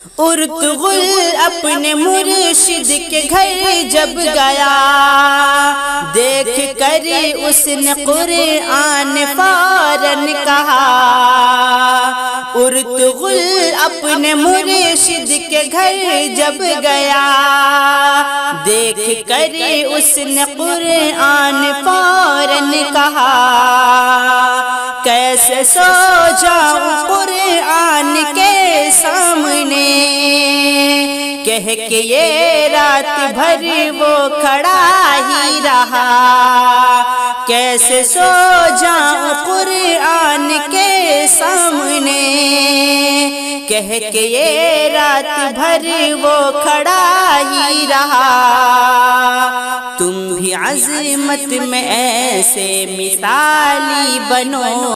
Ertugrul اپنے مرشد کے گھر جب گیا، دیکھ کر اس نے قرآن فوراً کہا۔ ارطغرل اپنے مرشد کے گھر جب گیا، دیکھ کر اس نے قرآن فوراً کہا۔ کیسے سو جاؤں قرآن کے سامنے، کہہ کے یہ رات بھر وہ کھڑا ہی رہا۔ کیسے سو جاؤں قرآن کے سامنے، کہہ کے یہ رات بھر وہ کھڑا ہی رہا۔ تم بھی عظمت میں ایسے مثالی بنو۔